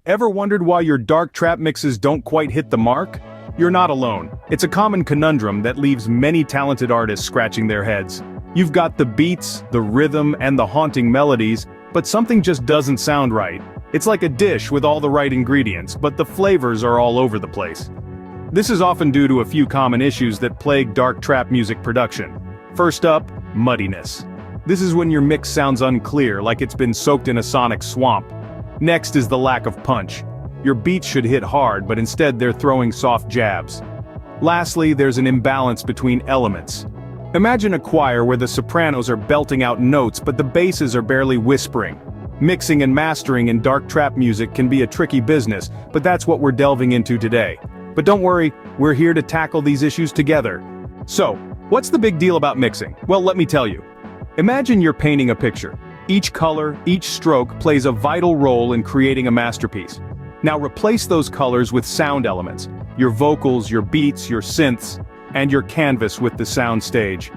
Ever wondered why your dark trap mixes don't quite hit the mark? You're not alone. It's a common conundrum that leaves many talented artists scratching their heads. You've got the beats, the rhythm, and the haunting melodies, but something just doesn't sound right. It's like a dish with all the right ingredients, but the flavors are all over the place. This is often due to a few common issues that plague dark trap music production. First up, muddiness. This is when your mix sounds unclear, like it's been soaked in a sonic swamp. Next is the lack of punch. Your beats should hit hard, but instead they're throwing soft jabs. Lastly, there's an imbalance between elements. Imagine a choir where the sopranos are belting out notes but the basses are barely whispering. Mixing and mastering in dark trap music can be a tricky business, but that's what we're delving into today. But don't worry, we're here to tackle these issues together. So, what's the big deal about mixing? Well, let me tell you. Imagine you're painting a picture. Each color, each stroke plays a vital role in creating a masterpiece. Now replace those colors with sound elements. Your vocals, your beats, your synths, and your canvas with the sound stage.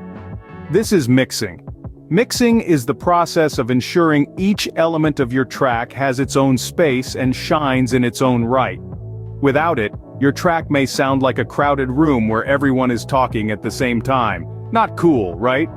This is mixing. Mixing is the process of ensuring each element of your track has its own space and shines in its own right. Without it, your track may sound like a crowded room where everyone is talking at the same time. Not cool, right?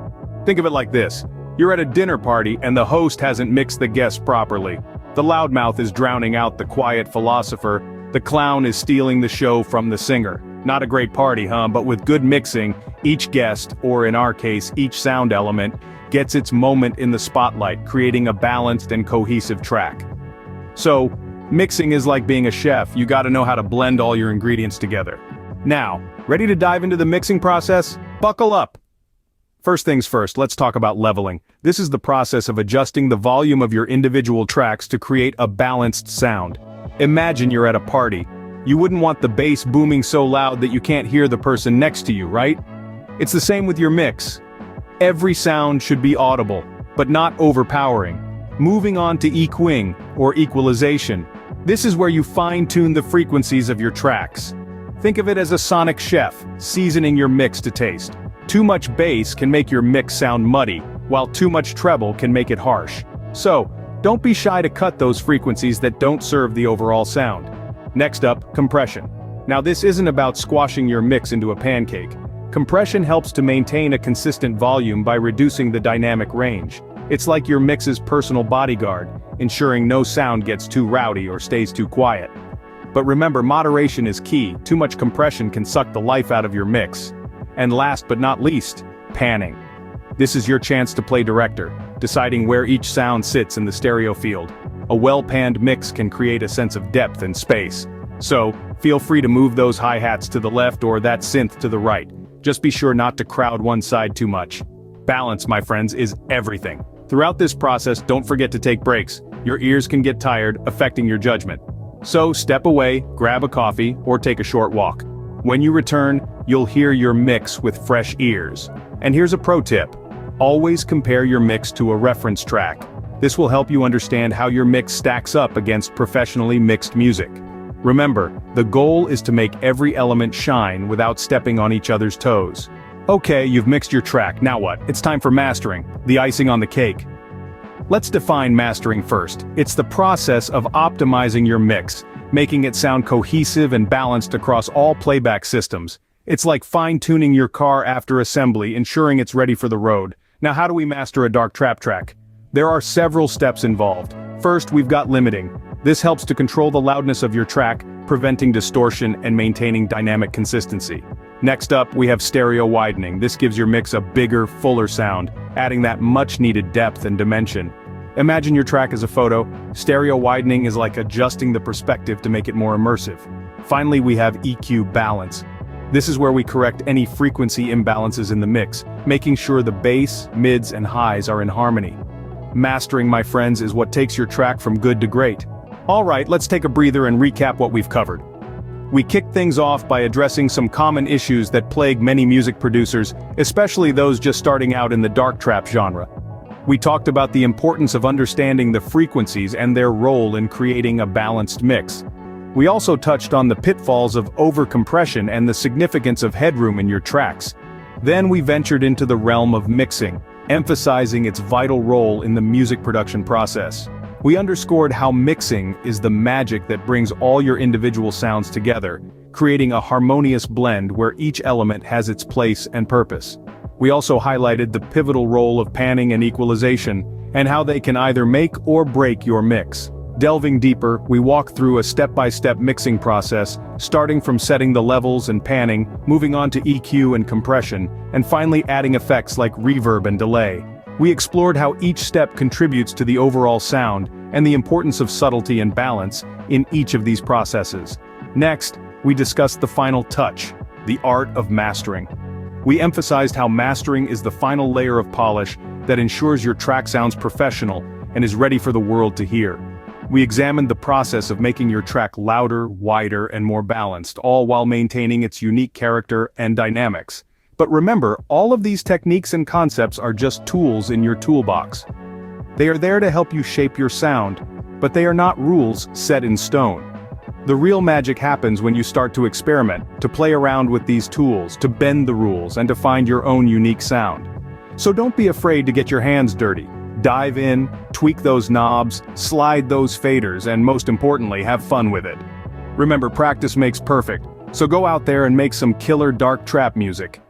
Think of it like this. You're at a dinner party and the host hasn't mixed the guests properly. The loudmouth is drowning out the quiet philosopher. The clown is stealing the show from the singer. Not a great party, huh? But with good mixing, each guest, or in our case, each sound element, gets its moment in the spotlight, creating a balanced and cohesive track. So, mixing is like being a chef. You gotta know how to blend all your ingredients together. Now, ready to dive into the mixing process? Buckle up! First things first, let's talk about leveling. This is the process of adjusting the volume of your individual tracks to create a balanced sound. Imagine you're at a party. You wouldn't want the bass booming so loud that you can't hear the person next to you, right? It's the same with your mix. Every sound should be audible, but not overpowering. Moving on to EQing, or equalization. This is where you fine-tune the frequencies of your tracks. Think of it as a sonic chef, seasoning your mix to taste. Too much bass can make your mix sound muddy, while too much treble can make it harsh. So, don't be shy to cut those frequencies that don't serve the overall sound. Next up, compression. Now this isn't about squashing your mix into a pancake. Compression helps to maintain a consistent volume by reducing the dynamic range. It's like your mix's personal bodyguard, ensuring no sound gets too rowdy or stays too quiet. But remember, moderation is key. Too much compression can suck the life out of your mix. And last but not least, panning. This is your chance to play director, deciding where each sound sits in the stereo field. A well-panned mix can create a sense of depth and space. So, feel free to move those hi-hats to the left or that synth to the right. Just be sure not to crowd one side too much. Balance, my friends, is everything. Throughout this process, don't forget to take breaks. Your ears can get tired, affecting your judgment. So, step away, grab a coffee, or take a short walk. When you return, you'll hear your mix with fresh ears. And here's a pro tip. Always compare your mix to a reference track. This will help you understand how your mix stacks up against professionally mixed music. Remember, the goal is to make every element shine without stepping on each other's toes. Okay, you've mixed your track, now what? It's time for mastering, the icing on the cake. Let's define mastering first. It's the process of optimizing your mix, making it sound cohesive and balanced across all playback systems. It's like fine-tuning your car after assembly, ensuring it's ready for the road. Now how do we master a dark trap track? There are several steps involved. First, we've got limiting. This helps to control the loudness of your track, preventing distortion and maintaining dynamic consistency. Next up, we have stereo widening. This gives your mix a bigger, fuller sound, adding that much-needed depth and dimension. Imagine your track as a photo. Stereo widening is like adjusting the perspective to make it more immersive. Finally, we have EQ balance. This is where we correct any frequency imbalances in the mix, making sure the bass, mids, and highs are in harmony. Mastering, my friends, is what takes your track from good to great. Alright, let's take a breather and recap what we've covered. We kicked things off by addressing some common issues that plague many music producers, especially those just starting out in the dark trap genre. We talked about the importance of understanding the frequencies and their role in creating a balanced mix. We also touched on the pitfalls of overcompression and the significance of headroom in your tracks. Then we ventured into the realm of mixing, emphasizing its vital role in the music production process. We underscored how mixing is the magic that brings all your individual sounds together, creating a harmonious blend where each element has its place and purpose. We also highlighted the pivotal role of panning and equalization, and how they can either make or break your mix. Delving deeper, we walk through a step-by-step mixing process, starting from setting the levels and panning, moving on to EQ and compression, and finally adding effects like reverb and delay. We explored how each step contributes to the overall sound, and the importance of subtlety and balance in each of these processes. Next, we discussed the final touch, the art of mastering. We emphasized how mastering is the final layer of polish that ensures your track sounds professional and is ready for the world to hear. We examined the process of making your track louder, wider, and more balanced, all while maintaining its unique character and dynamics. But remember, all of these techniques and concepts are just tools in your toolbox. They are there to help you shape your sound, but they are not rules set in stone. The real magic happens when you start to experiment, to play around with these tools, to bend the rules, and to find your own unique sound. So don't be afraid to get your hands dirty. Dive in, tweak those knobs, slide those faders, and most importantly, have fun with it. Remember, practice makes perfect, so go out there and make some killer dark trap music.